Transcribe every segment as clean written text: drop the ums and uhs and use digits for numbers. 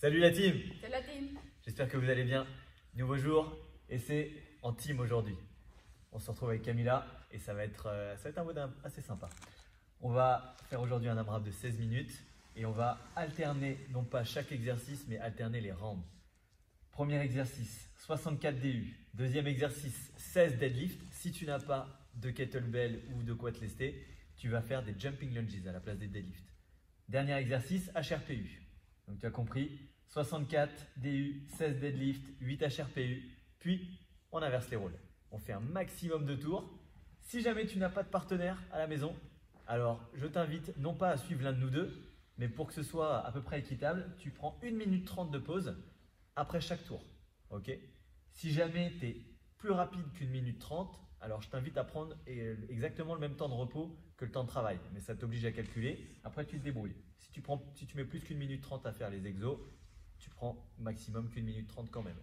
Salut la team! C'est la team. J'espère que vous allez bien. Nouveau jour et c'est en team aujourd'hui. On se retrouve avec Camilla et ça va être un mode assez sympa. On va faire aujourd'hui un AMRAP de 16 minutes et on va alterner, non pas chaque exercice, mais alterner les rounds. Premier exercice, 64 DU. Deuxième exercice, 16 deadlift. Si tu n'as pas de kettlebell ou de quad lesté, tu vas faire des jumping lunges à la place des deadlifts. Dernier exercice, HRPU. Donc tu as compris, 64 DU, 16 deadlift, 8 HRPU, puis on inverse les rôles. On fait un maximum de tours. Si jamais tu n'as pas de partenaire à la maison, alors je t'invite non pas à suivre l'un de nous deux, mais pour que ce soit à peu près équitable, tu prends 1 minute 30 de pause après chaque tour. Ok? Si jamais tu es plus rapide qu'une minute 30, alors je t'invite à prendre exactement le même temps de repos que le temps de travail. Mais ça t'oblige à calculer. Après, tu te débrouilles. Si tu mets plus qu'une minute 30 à faire les exos, tu prends maximum qu'une minute 30 quand même.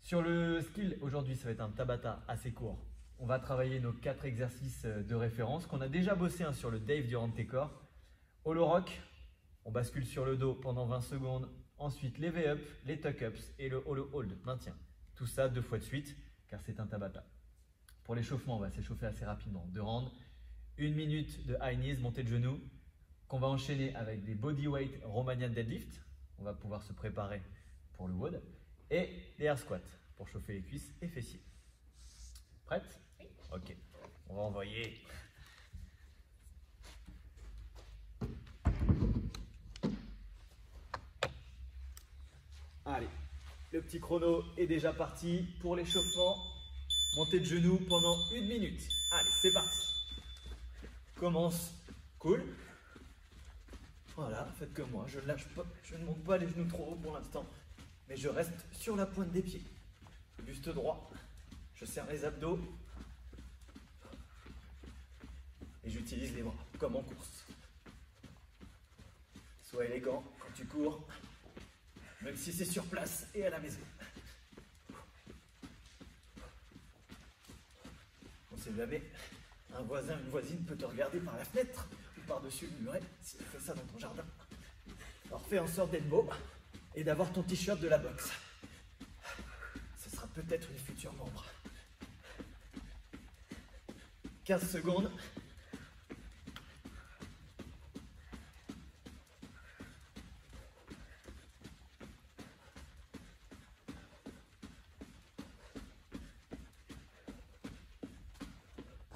Sur le skill, aujourd'hui, ça va être un Tabata assez court. On va travailler nos 4 exercices de référence qu'on a déjà bossé sur le Dave durant tes corps. Holo rock, on bascule sur le dos pendant 20 secondes. Ensuite, les V-up, les tuck-ups et le holo hold, maintien. Tout ça 2 fois de suite, car c'est un Tabata. Pour l'échauffement, on va s'échauffer assez rapidement. 2 rounds, 1 minute de high knees, montée de genoux, qu'on va enchaîner avec des bodyweight Romanian deadlift. On va pouvoir se préparer pour le WOD. Et les air squats pour chauffer les cuisses et fessiers. Prête? Oui. Ok, on va envoyer. Allez, le petit chrono est déjà parti pour l'échauffement. Montée de genoux pendant 1 minute. Allez, c'est parti. Commence cool. Voilà, faites comme moi, je ne lâche pas, je ne monte pas les genoux trop haut pour l'instant, mais je reste sur la pointe des pieds. Buste droit, je serre les abdos et j'utilise les bras comme en course. Sois élégant quand tu cours, même si c'est sur place et à la maison. On sait jamais, un voisin, une voisine peut te regarder par la fenêtre ou par-dessus le muret si tu fais ça dans ton jardin. Alors fais en sorte d'être beau et d'avoir ton t-shirt de la boxe. Ce sera peut-être une future membre. 15 secondes.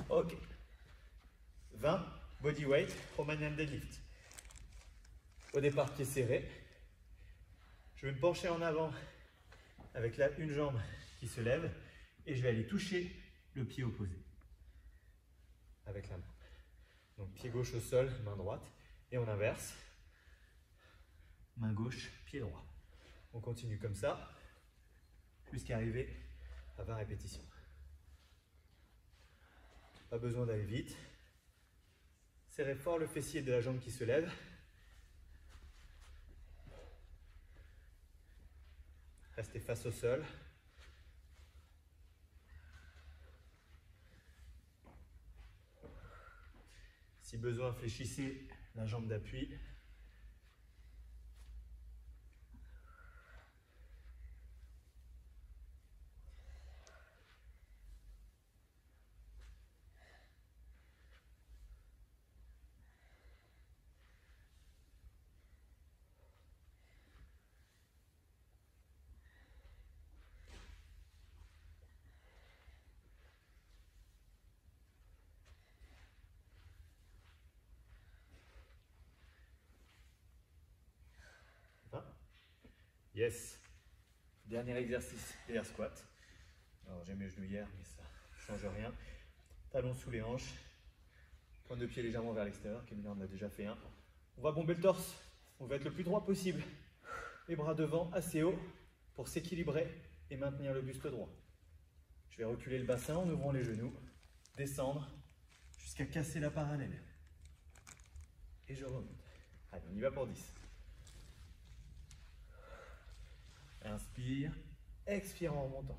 Ok. 20, bodyweight, Romanian deadlift. Au départ, pied serré. Je vais me pencher en avant avec une jambe qui se lève et je vais aller toucher le pied opposé avec la main. Donc pied gauche au sol, main droite et on inverse. Main gauche, pied droit. On continue comme ça jusqu'à arriver à 20 répétitions. Pas besoin d'aller vite. Serrez fort le fessier de la jambe qui se lève. Restez face au sol. Si besoin, fléchissez la jambe d'appui. Yes. Dernier exercice, air squat. Alors j'ai mes genoux hier, mais ça ne change rien. Talons sous les hanches. Pointe de pied légèrement vers l'extérieur. Camilla en a déjà fait un. On va bomber le torse. On va être le plus droit possible. Les bras devant, assez haut, pour s'équilibrer et maintenir le buste droit. Je vais reculer le bassin en ouvrant les genoux. Descendre jusqu'à casser la parallèle. Et je remonte. Allez, on y va pour 10. Inspire, expire en remontant.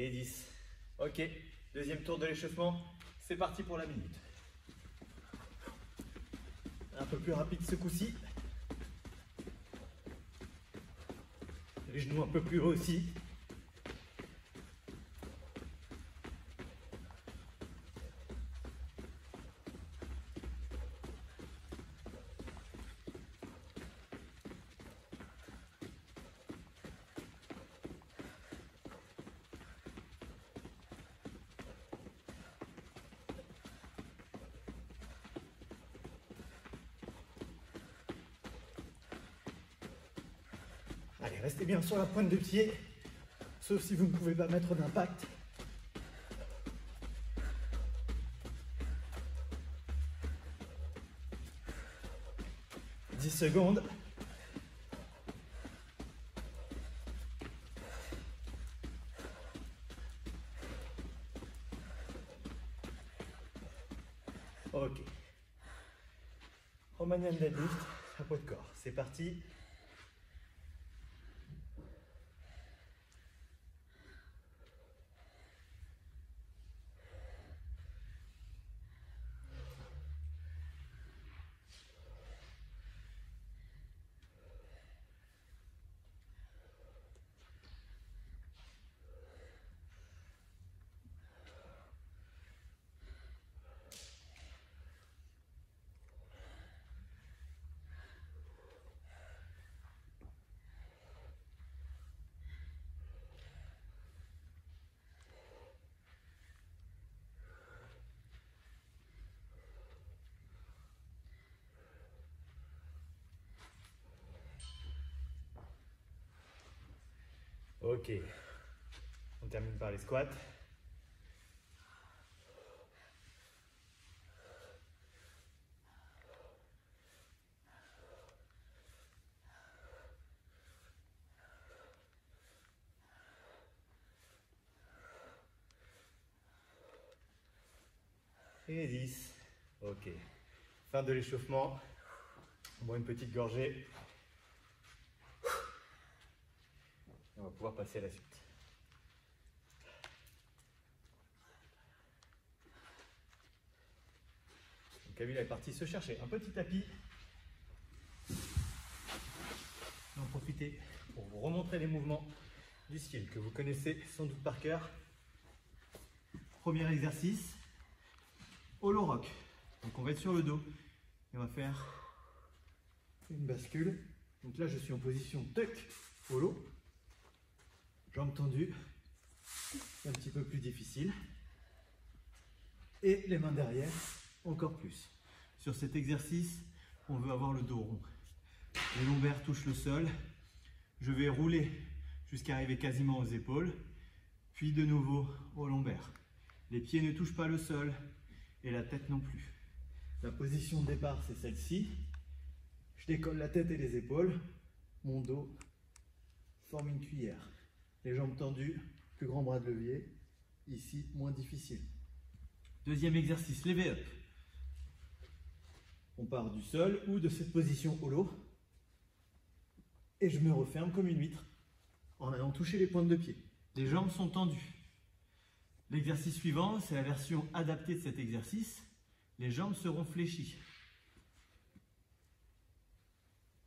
Et 10. Ok, deuxième tour de l'échauffement. C'est parti pour la minute. Un peu plus rapide ce coup-ci. Les genoux un peu plus haut aussi. Allez, restez bien sur la pointe de pied, sauf si vous ne pouvez pas mettre d'impact. « 10 secondes. Ok. Romanian deadlift à poids de corps. C'est parti. Ok, on termine par les squats. Et 10. Ok, fin de l'échauffement. On boit une petite gorgée. On va pouvoir passer à la suite. Donc Camille est partie se chercher un petit tapis. On va en profiter pour vous remontrer les mouvements du skill que vous connaissez sans doute par cœur. Premier exercice, hollow rock. Donc on va être sur le dos et on va faire une bascule. Donc là je suis en position tuck hollow. Jambes tendues, un petit peu plus difficile. Et les mains derrière, encore plus. Sur cet exercice, on veut avoir le dos rond. Les lombaires touchent le sol. Je vais rouler jusqu'à arriver quasiment aux épaules, puis de nouveau aux lombaires. Les pieds ne touchent pas le sol et la tête non plus. La position de départ, c'est celle-ci. Je décolle la tête et les épaules. Mon dos forme une cuillère. Les jambes tendues, plus grand bras de levier. Ici, moins difficile. Deuxième exercice, lever up. On part du sol ou de cette position hollow. Et je me referme comme une huître en allant toucher les pointes de pied. Les jambes sont tendues. L'exercice suivant, c'est la version adaptée de cet exercice. Les jambes seront fléchies.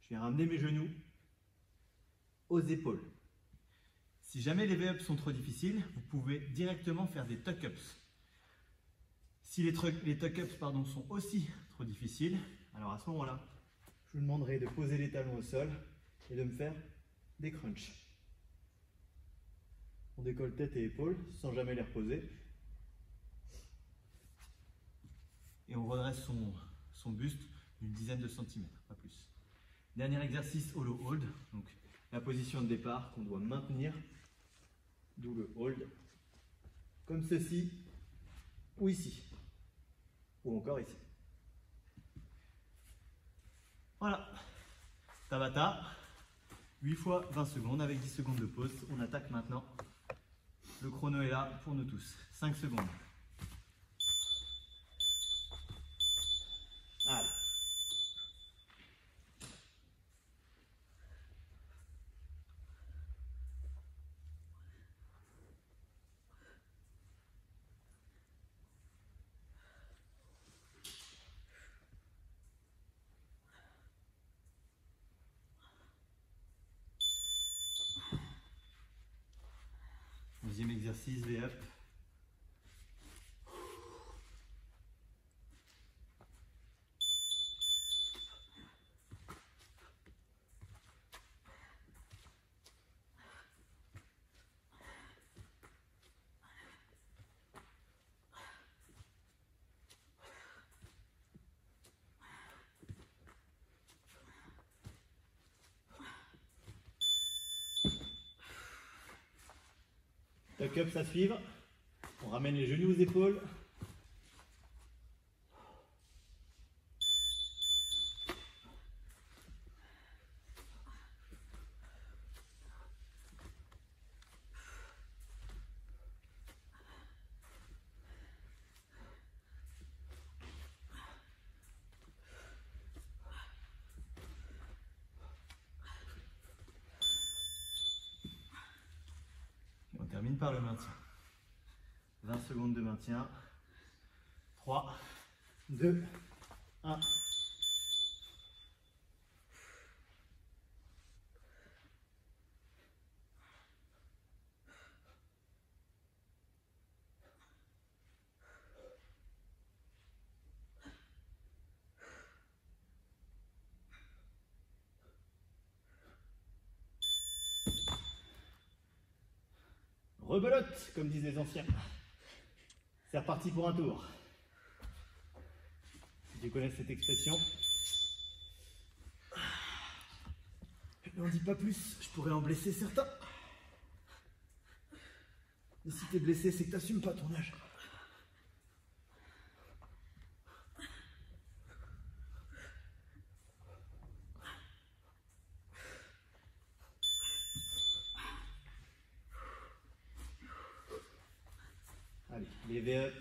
Je vais ramener mes genoux aux épaules. Si jamais les V-ups sont trop difficiles, vous pouvez directement faire des tuck-ups. Si les tuck-ups sont aussi trop difficiles, alors à ce moment-là, je vous demanderai de poser les talons au sol et de me faire des crunchs. On décolle tête et épaules sans jamais les reposer. Et on redresse son buste d'une dizaine de centimètres, pas plus. Dernier exercice, hollow hold. Donc la position de départ qu'on doit maintenir, d'où le hold, comme ceci, ou ici, ou encore ici. Voilà, Tabata, 8 fois 20 secondes avec 10 secondes de pause. On attaque maintenant. Le chrono est là pour nous tous. 5 secondes. Allez. exercice V-up. Tuck up à suivre. On ramène les genoux aux épaules. Et on termine par le maintien. 20 secondes de maintien. 3, 2, 1. Rebelote, comme disent les anciens. C'est reparti pour un tour. Si tu connais cette expression. Je n'en dis pas plus, je pourrais en blesser certains. Et si t'es blessé, c'est que t'assumes pas ton âge. Allez, les V-up.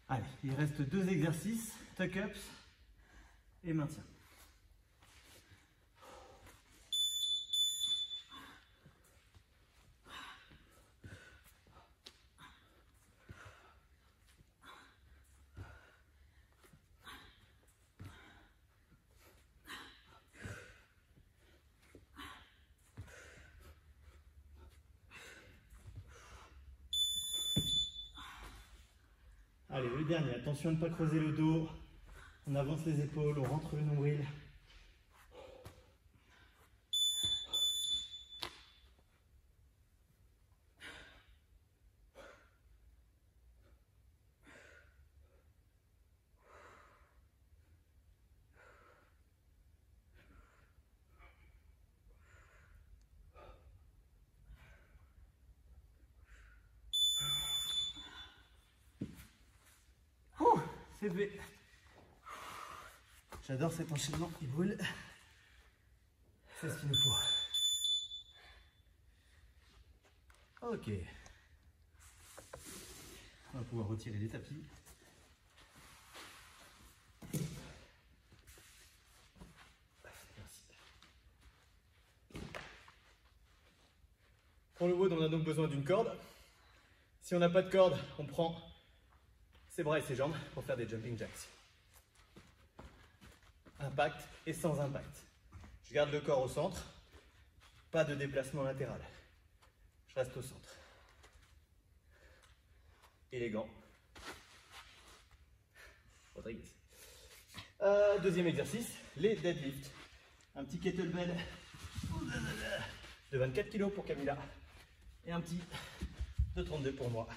Allez, il reste 2 exercices, tuck-ups et maintien. Allez, le dernier, attention à ne pas creuser le dos. On avance les épaules, on rentre le nombril. C'est fait. J'adore cet enchaînement, il brûle. C'est ce qu'il nous faut. Ok. On va pouvoir retirer les tapis. Merci. Pour le WOD, on a donc besoin d'une corde. Si on n'a pas de corde, on prend ses bras et ses jambes pour faire des jumping jacks. Impact et sans impact. Je garde le corps au centre, pas de déplacement latéral. Je reste au centre. Élégant. Rodriguez. Deuxième exercice, les deadlifts. Un petit kettlebell de 24 kg pour Camilla et un petit de 32 pour moi.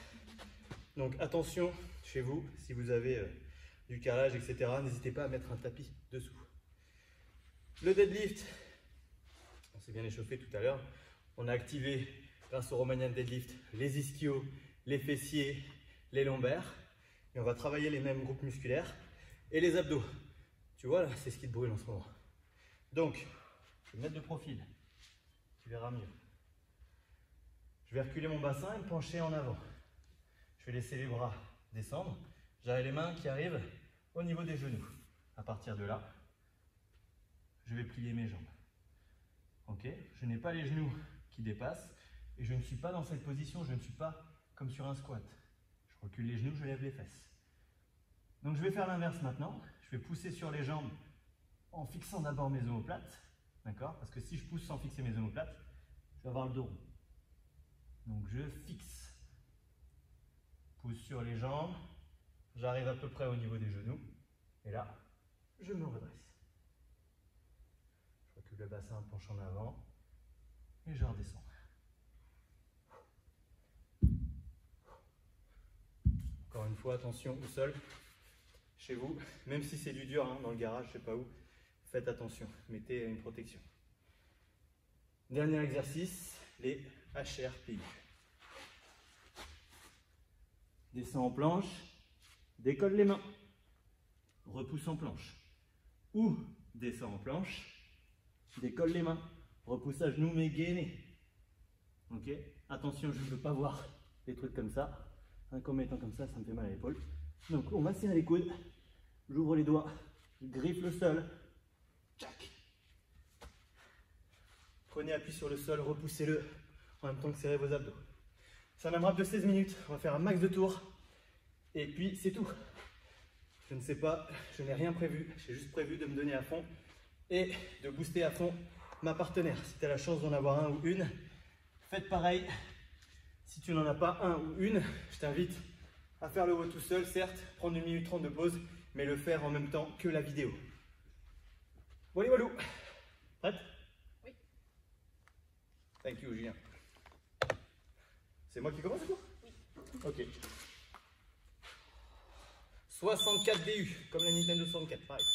Donc attention chez vous, si vous avez du carrelage, etc., n'hésitez pas à mettre un tapis dessous. Le deadlift, on s'est bien échauffé tout à l'heure. On a activé, grâce au Romanian deadlift, les ischios, les fessiers, les lombaires. Et on va travailler les mêmes groupes musculaires et les abdos. Tu vois, là, c'est ce qui te brûle en ce moment. Donc, je vais me mettre de profil. Tu verras mieux. Je vais reculer mon bassin et me pencher en avant. Je vais laisser les bras descendre. J'ai les mains qui arrivent au niveau des genoux. À partir de là, je vais plier mes jambes. Ok? Je n'ai pas les genoux qui dépassent et je ne suis pas dans cette position, je ne suis pas comme sur un squat. Je recule les genoux, je lève les fesses. Donc je vais faire l'inverse maintenant. Je vais pousser sur les jambes en fixant d'abord mes omoplates. D'accord? Parce que si je pousse sans fixer mes omoplates, je vais avoir le dos rond. Donc je fixe. Pousse sur les jambes. J'arrive à peu près au niveau des genoux. Et là, je me redresse. Je recule le bassin, penche en avant. Et je redescends. Encore une fois, attention au sol. Chez vous, même si c'est du dur hein, dans le garage, je ne sais pas où, faites attention. Mettez une protection. Dernier exercice, les HRPI. Descends en planche, décolle les mains, repousse en planche. Ou descends en planche, décolle les mains, repousse à genoux mais gainé. Ok? Attention, je ne veux pas voir des trucs comme ça. Un comme étant comme ça me fait mal à l'épaule. Donc on va serrer les coudes, j'ouvre les doigts, je griffe le sol. Tchac. Prenez appui sur le sol, repoussez-le en même temps que serrez vos abdos. C'est un AMRAP de 16 minutes, on va faire un max de tours. Et puis c'est tout. Je ne sais pas, je n'ai rien prévu, j'ai juste prévu de me donner à fond et de booster à fond ma partenaire. Si tu as la chance d'en avoir un ou une, faites pareil. Si tu n'en as pas un ou une, je t'invite à faire le haut tout seul, certes, prendre 1 minute 30 de pause, mais le faire en même temps que la vidéo. Voilà, voilà. Prête? Oui. Thank you, Julien. C'est moi qui commence, du coup? Oui. Ok. 64 DU, comme la Nintendo 64, pareil.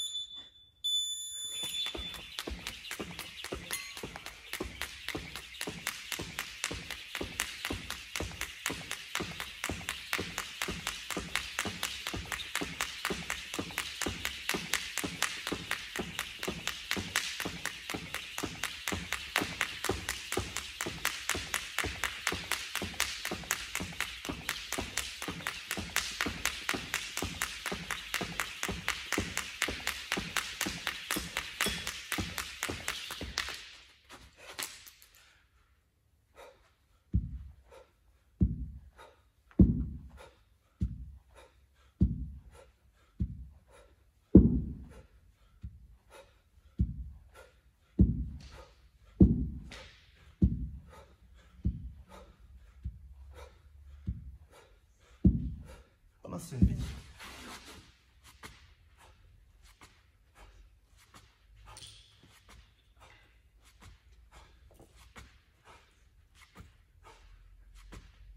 C'est une vidéo.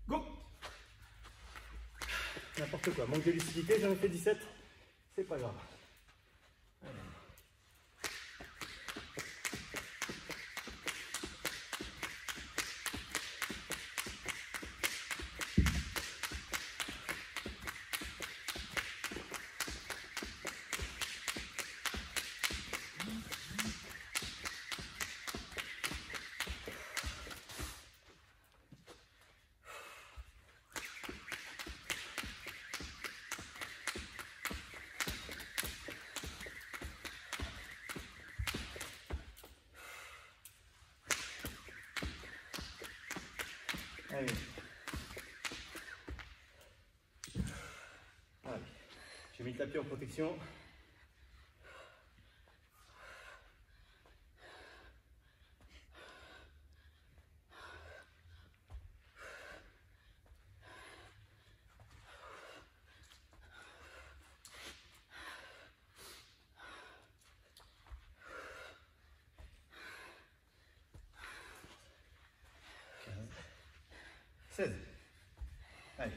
Go! N'importe quoi, manque de lucidité, j'en ai fait 17, c'est pas grave. Allez. Allez. Allez. J'ai mis le tapis en protection. Allez. Allez.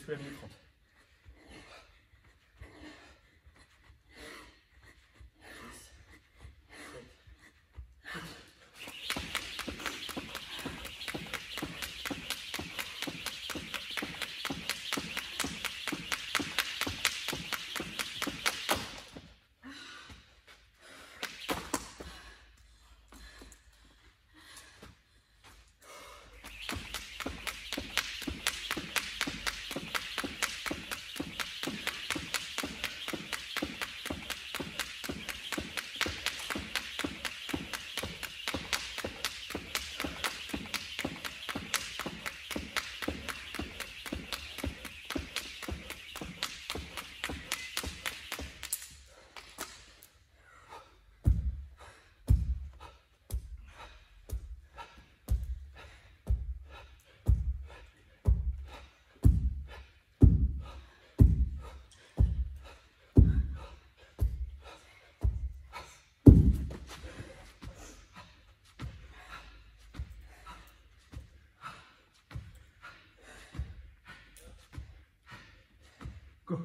sous la minute 30. Go.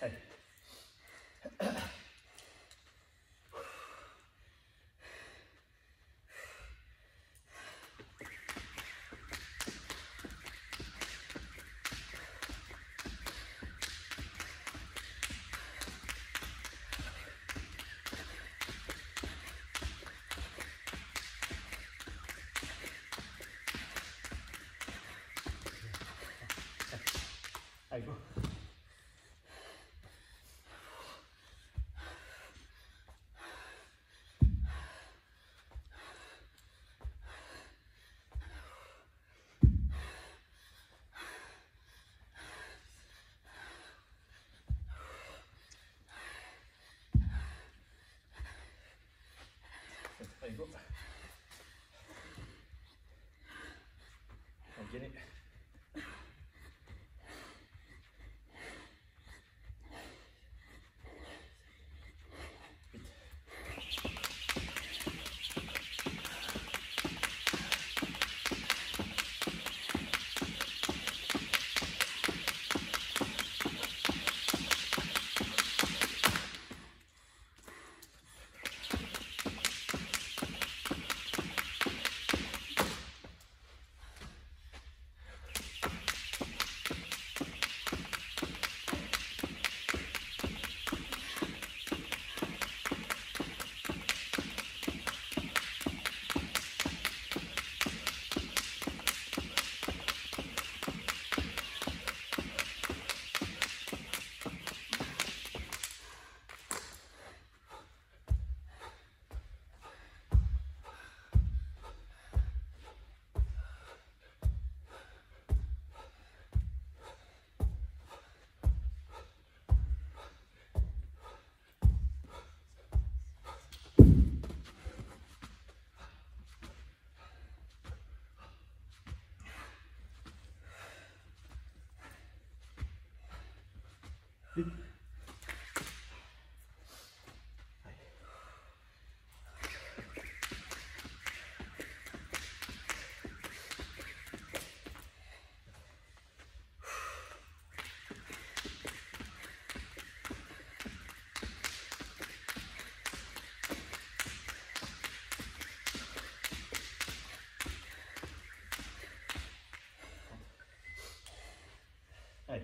Allez. Allez, go. Allez, go. Gagné. Allez.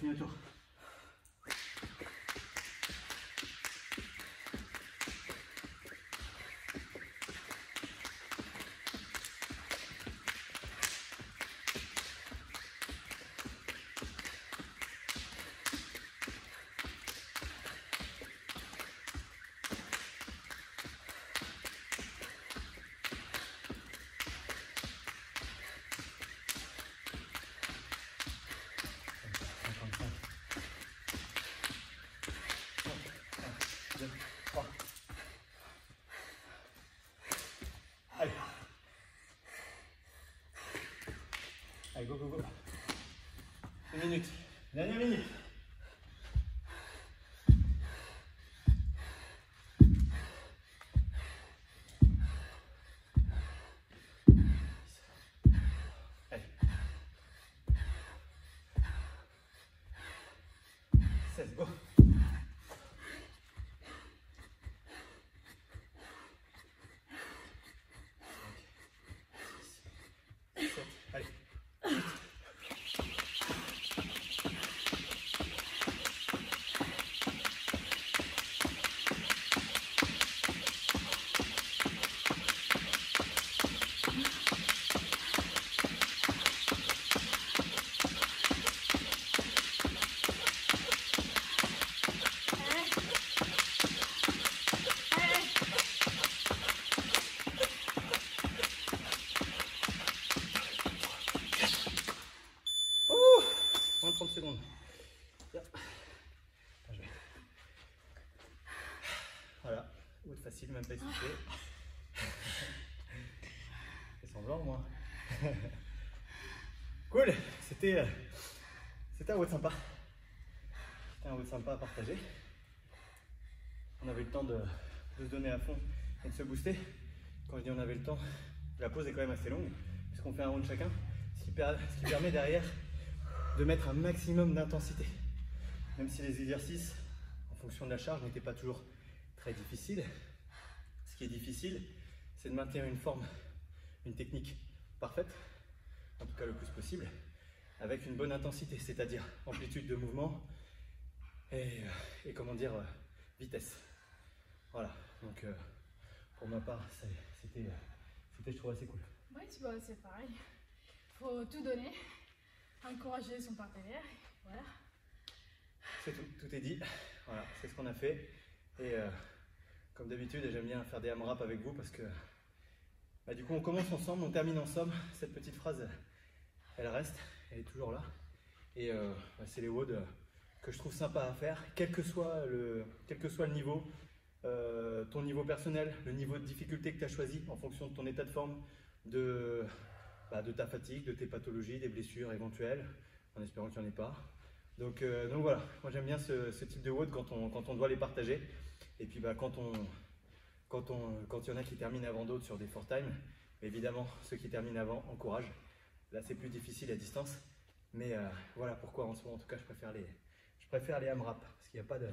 Premier tour. Allez. Allez, go, go, go. 1 minute. Dernière minute. Allez. 16, go. 7, allez. Moins de 30 secondes. Bien. Voilà, autre facile, même pas essoufflé. C'est semblant, moi. Cool, c'était un WOD sympa. C'était un WOD sympa à partager. On avait le temps de se donner à fond et de se booster. Quand je dis on avait le temps, la pause est quand même assez longue, puisqu'on fait un round chacun, ce qui permet derrière de mettre un maximum d'intensité. Même si les exercices, en fonction de la charge, n'étaient pas toujours très difficiles, ce qui est difficile, c'est de maintenir une forme, une technique parfaite, en tout cas le plus possible, avec une bonne intensité, c'est-à-dire amplitude de mouvement et comment dire, vitesse. Voilà, donc pour ma part, c'était je trouve assez cool. Oui, c'est pareil. Faut tout donner, encourager son partenaire, voilà. C'est tout est dit. Voilà, c'est ce qu'on a fait. Et comme d'habitude, j'aime bien faire des AMRAP avec vous parce que du coup on commence ensemble, on termine ensemble. Cette petite phrase, elle reste, elle est toujours là. Et c'est les WOD que je trouve sympa à faire, quel que soit le niveau, ton niveau personnel, le niveau de difficulté que tu as choisi en fonction de ton état de forme, de ta fatigue, de tes pathologies, des blessures éventuelles, en espérant qu'il n'y en ait pas. Donc voilà, moi j'aime bien ce type de WOD quand on doit les partager. Et puis quand il y en a qui terminent avant d'autres sur des 4-time, évidemment ceux qui terminent avant, encourage. Là c'est plus difficile à distance, mais voilà pourquoi en ce moment en tout cas je préfère les AMRAP, parce qu'il n'y a pas de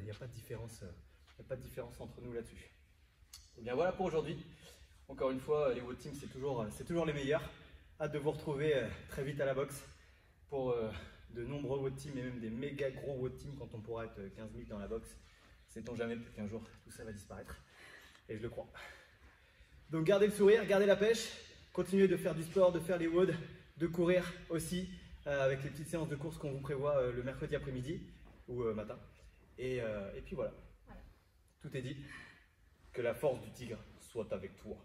différence entre nous là-dessus. Et bien voilà pour aujourd'hui. Encore une fois, les WOD Team c'est toujours les meilleurs. Hâte de vous retrouver très vite à la boxe pour de nombreux WOD Team et même des méga gros WOD Team quand on pourra être 15 000 dans la boxe. Sait-on jamais, peut-être qu'un jour tout ça va disparaître. Et je le crois. Donc gardez le sourire, gardez la pêche, continuez de faire du sport, de faire les WOD, de courir aussi avec les petites séances de course qu'on vous prévoit le mercredi après-midi ou matin. Et puis voilà. Tout est dit. Que la force du tigre soit avec toi.